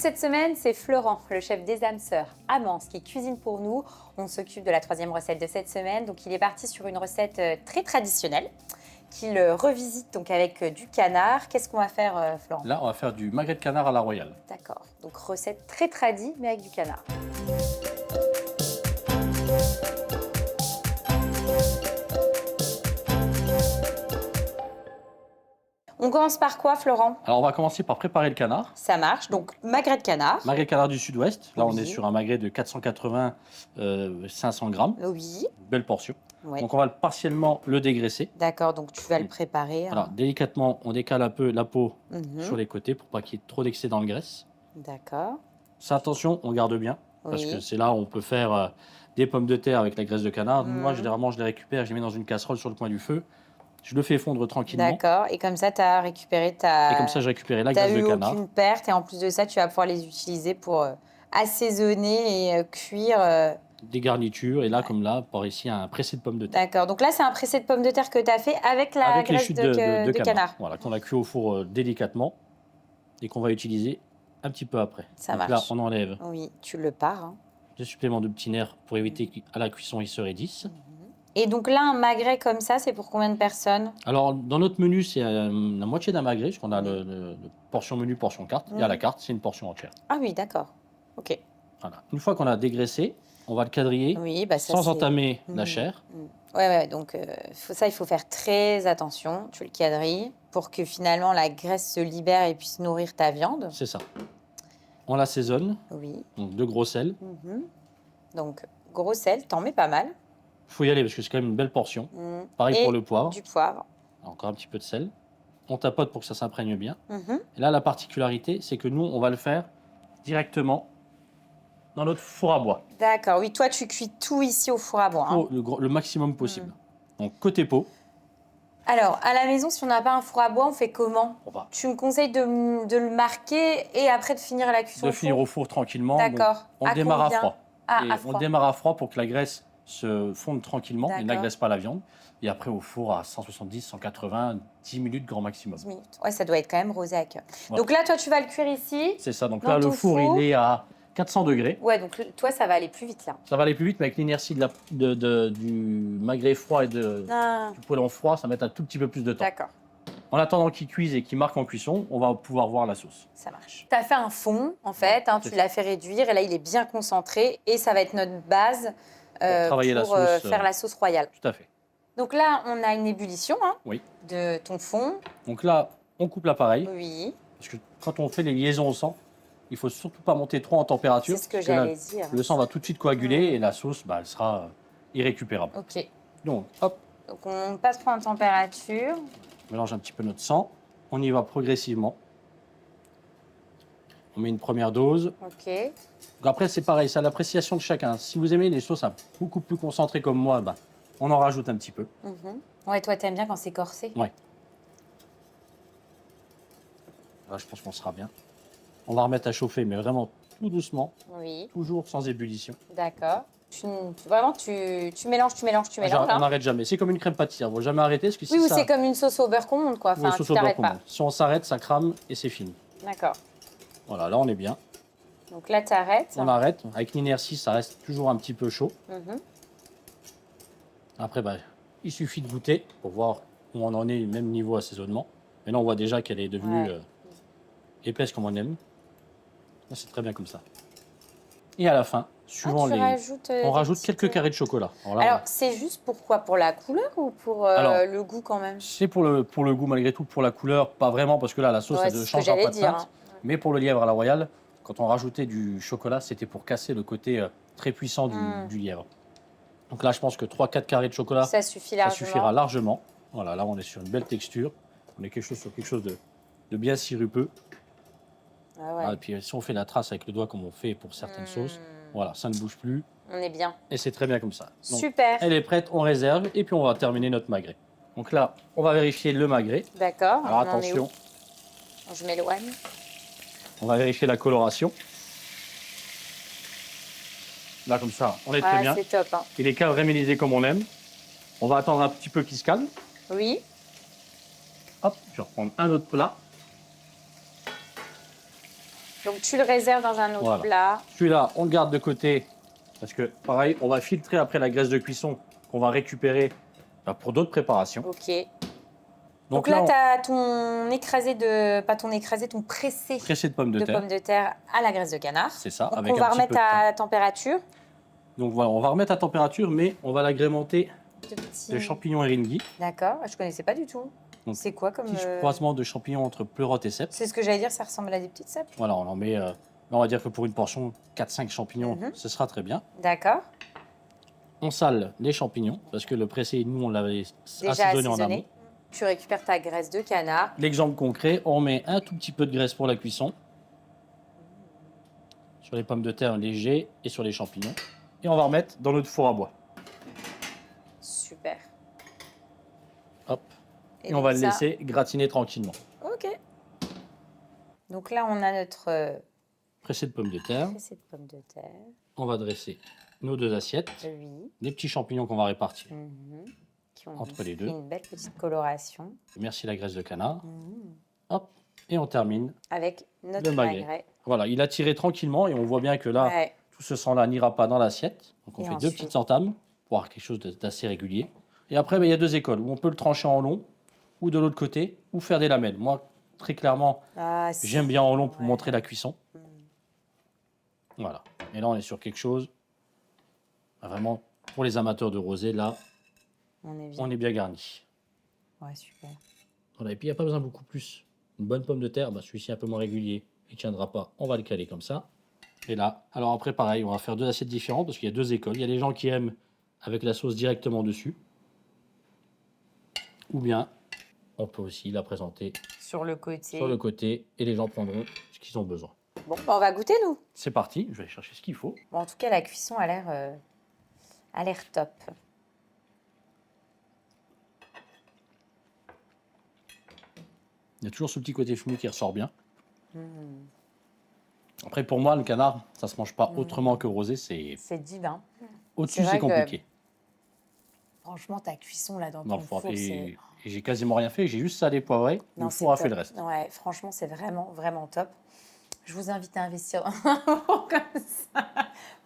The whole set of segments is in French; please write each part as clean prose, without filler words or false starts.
cette semaine, c'est Florent, le chef des âmes sœurs à Mans, qui cuisine pour nous. On s'occupe de la troisième recette de cette semaine. Donc, il est parti sur une recette très traditionnelle qu'il revisite donc avec du canard. Qu'est-ce qu'on va faire, Florent? Là, on va faire du magret de canard à la royale. D'accord. Donc, recette très tradie, mais avec du canard. On commence par quoi, Florent? Alors, on va commencer par préparer le canard. Ça marche. Donc, magret de canard. Magret de canard du sud-ouest. Là, on Oui. est sur un magret de 480, 500 grammes. Oui. Une belle portion. Ouais. Donc, on va partiellement le dégraisser. D'accord, donc tu vas le préparer. Voilà, délicatement, on décale un peu la peau Mhm. sur les côtés pour pas qu'il y ait trop d'excédent de graisse. D'accord. Ça, attention, on garde bien. Parce Oui. que c'est là où on peut faire des pommes de terre avec la graisse de canard. Mhm. Moi, généralement, je les récupère, je les mets dans une casserole sur le coin du feu. Je le fais fondre tranquillement. D'accord, et comme ça, tu as récupéré ta... Et comme ça, j'ai récupéré la Tu n'as graisse eu de canard. aucune perte, et en plus de ça, tu vas pouvoir les utiliser pour assaisonner et cuire. Des garnitures. Et là, comme là, par ici, un pressé de pommes de terre. D'accord, donc là, c'est un pressé de pommes de terre que tu as fait avec la Avec les graisse chutes de canard. Voilà, qu'on a cuit au four délicatement et qu'on va utiliser un petit peu après. Ça Donc marche. là, on enlève Oui, tu le pars. Hein. des suppléments de petits nerfs pour éviter qu'à la cuisson, ils se raidissent. Et donc là, un magret comme ça, c'est pour combien de personnes? Alors, dans notre menu, c'est la moitié d'un magret, parce qu'on a le portion menu, portion carte. Et à la carte, c'est une portion entière. Ah oui, d'accord. Ok. Voilà. Une fois qu'on a dégraissé, on va le quadriller Oui, bah ça, sans c'est- entamer la chair. Ouais, donc ça, il faut faire très attention. Tu le quadrilles pour que finalement la graisse se libère et puisse nourrir ta viande. C'est ça. On l'assaisonne, Oui. donc de gros sel. Donc, gros sel, t'en mets pas mal. Il faut y aller parce que c'est quand même une belle portion. Pareil Et pour le poivre. du poivre. Encore un petit peu de sel. On tapote pour que ça s'imprègne bien. Mhm. Et là, la particularité, c'est que nous, on va le faire directement dans notre four à bois. D'accord, oui, toi, tu cuis tout ici au four à bois. Hein. Le maximum possible. Donc, côté peau, Alors, à la maison, si on n'a pas un four à bois, on fait comment? on va Tu me conseilles de le marquer et après de finir la cuisson de au finir four? au four tranquillement. D'accord. On À démarre combien? à froid. Ah, Et à on froid. le démarre à froid pour que la graisse se fonde tranquillement et D'accord. n'agresse pas la viande. Et après, au four à 170, 180, 10 minutes grand maximum. 10 minutes. Ouais, ça doit être quand même rosé à cœur. Ouais. Donc là, toi, tu vas le cuire ici. C'est ça. Donc Dans là, le ton four, four. il est à 400 degrés. Ouais, donc toi, ça va aller plus vite là. Ça va aller plus vite, mais avec l'inertie du magret froid et du poêlon froid, ça va mettre un tout petit peu plus de temps. D'accord, En attendant qu'il cuise et qu'il marque en cuisson, on va pouvoir voir la sauce. ça marche. Tu as fait un fond, en fait, hein, tu c'est l'as fait réduire et là, il est bien concentré et ça va être notre base travailler la pour sauce, faire la sauce royale. Tout à fait. Donc là, on a une ébullition hein, Oui. de ton fond. Donc là, on coupe l'appareil. Oui, Parce que quand on fait les liaisons au sang, il faut surtout pas monter trop en température. c'est ce que parce là, j'allais dire. Le sang va tout de suite coaguler et la sauce, elle sera irrécupérable. Ok, Donc, hop, donc on passe trop en température. on mélange un petit peu notre sang. On y va progressivement. On met une première dose. Ok, Donc après, c'est pareil, c'est à l'appréciation de chacun. Si vous aimez les sauces beaucoup plus concentrées comme moi, on en rajoute un petit peu. ouais, toi, t'aimes bien quand c'est corsé. Ouais. Là, je pense qu'on sera bien. On va remettre à chauffer, mais vraiment tout doucement, Oui, toujours sans ébullition. d'accord. Vraiment, tu mélanges, tu mélanges, tu mélanges. On hein. n'arrête jamais. C'est comme une crème pâtissière. Il ne faut jamais arrêter. Parce que si Oui, ou ça... c'est comme une sauce au beurre qu'on monte, quoi. Oui, Enfin, sauce tu au beurre t'arrêtes qu'on pas. mange. Si on s'arrête, ça crame et c'est fini. D'accord. Voilà, là, on est bien. Donc là, tu arrêtes. On arrête. Avec l'inertie, ça reste toujours un petit peu chaud. Après, il suffit de goûter pour voir où on en est, même niveau assaisonnement. Mais là, on voit déjà qu'elle est devenue Ouais. épaisse comme on aime. Là, c'est très bien comme ça. Et à la fin, suivant tu les... rajoutes, on des rajoute petits quelques carrés de chocolat. Alors là, Alors, c'est juste pourquoi? Pour la couleur ou pour Alors, le goût quand même? c'est pour le goût malgré tout, pour la couleur, pas vraiment parce que là, la sauce, Ouais, elle c'est ne ce que changera j'allais pas de dire, teinte. hein. Mais pour le lièvre à la royale, quand on rajoutait du chocolat, c'était pour casser le côté très puissant du lièvre. Donc là, je pense que 3-4 carrés de chocolat, Ça suffit ça largement. suffira largement. Voilà, là, on est sur une belle texture. On est sur quelque chose de bien sirupeux. Ah ouais. Ah, et puis, si on fait la trace avec le doigt comme on fait pour certaines sauces, voilà, ça ne bouge plus. On est bien. Et c'est très bien comme ça. Donc, Super. elle est prête, on réserve et puis on va terminer notre magret. Donc là, on va vérifier le magret. D'accord. Alors On en est attention, où? Je m'éloigne. on va vérifier la coloration. Là, comme ça, on est très bien. C'est top. Hein. Il est caramélisé comme on aime. On va attendre un petit peu qu'il se calme. Oui. Hop, je vais reprendre un autre plat. Donc tu le réserves dans un autre Voilà. plat. Celui-là, on le garde de côté parce que, pareil, on va filtrer après la graisse de cuisson qu'on va récupérer pour d'autres préparations. Ok. Donc là, on... tu as ton écrasé de... Pas ton écrasé, ton pressé pressé de pommes de terre à la graisse de canard. C'est ça, Donc avec on va un petit peu remettre de à température. Donc voilà, on va remettre à température, mais on va l'agrémenter de champignons éringui. D'accord, je connaissais pas du tout. C'est quoi comme... Petit croisement de champignons entre pleurote et cèpe. C'est ce que j'allais dire, ça ressemble à des petites cèpes. Voilà, on en met, on va dire que pour une portion, 4-5 champignons, ce sera très bien. D'accord. On sale les champignons, parce que le pressé, nous, on l'avait déjà assaisonné en amont. Tu récupères ta graisse de canard. L'exemple concret, on met un tout petit peu de graisse pour la cuisson. Sur les pommes de terre légers et sur les champignons. Et on va remettre dans notre four à bois. Super. Hop. Et on va le laisser gratiner tranquillement. Ok. Donc là, on a notre... pressé de pommes de terre. Pressé de pommes de terre. On va dresser nos deux assiettes. Oui. Les petits champignons qu'on va répartir qui ont entre les deux. Une belle petite coloration. Merci la graisse de canard. Hop. Et on termine avec notre magret. Voilà, il a tiré tranquillement et on voit bien que là, tout ce sang-là n'ira pas dans l'assiette. Donc on fait deux petites entames pour avoir quelque chose d'assez régulier. Et après, il y a deux écoles où on peut le trancher en long ou de l'autre côté ou faire des lamelles. Moi, très clairement, j'aime bien en long pour montrer la cuisson. Voilà. Et là, on est sur quelque chose vraiment pour les amateurs de rosé. Là, on est bien garni. Ouais, super. Voilà. Et puis, il n'y a pas besoin de beaucoup plus. Une bonne pomme de terre, celui-ci un peu moins régulier, il ne tiendra pas. On va le caler comme ça. Et là, alors après, pareil, on va faire deux assiettes différentes parce qu'il y a deux écoles. Il y a les gens qui aiment avec la sauce directement dessus. Ou bien, on peut aussi la présenter sur le côté. Sur le côté, et les gens prendront ce qu'ils ont besoin. Bon, on va goûter, nous. C'est parti, je vais aller chercher ce qu'il faut. Bon, en tout cas, la cuisson a l'air top. Il y a toujours ce petit côté fumé qui ressort bien. Après, pour moi, le canard, ça ne se mange pas autrement que rosé. C'est divin. Au-dessus, c'est compliqué. Franchement, ta cuisson là dans ton four, et j'ai quasiment rien fait. J'ai juste salé, poivré. Le four a fait le reste. Ouais, franchement, c'est vraiment, vraiment top. Je vous invite à investir dans un four comme ça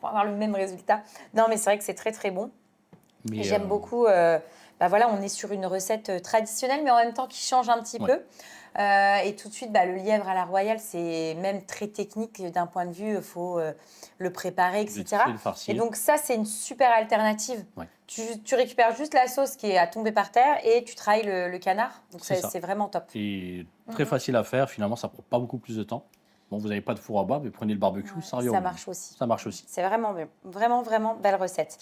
pour avoir le même résultat. Non, mais c'est vrai que c'est très, très bon. J'aime beaucoup. Voilà, on est sur une recette traditionnelle, mais en même temps qui change un petit peu. Et tout de suite, le lièvre à la royale, c'est même très technique d'un point de vue, il faut le préparer, etc. Et donc ça, c'est une super alternative. Ouais. Tu récupères juste la sauce qui est à tomber par terre et tu travailles le canard. Donc c'est vraiment top. Et très facile à faire, finalement, ça prend pas beaucoup plus de temps. Bon, vous n'avez pas de four à bois, mais prenez le barbecue, ça revient. Ça marche aussi. Ça marche aussi. C'est vraiment, vraiment, vraiment belle recette.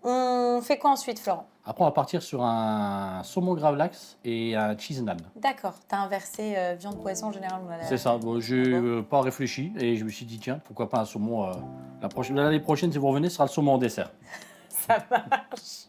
On fait quoi ensuite, Florent? Après, on va partir sur un saumon gravlax et un cheese naan. D'accord. Tu as inversé viande-poisson en général. C'est ça. Bon, je n'ai pas réfléchi et je me suis dit, tiens, pourquoi pas un saumon. L'année prochaine, si vous revenez, ce sera le saumon en dessert. Ça marche.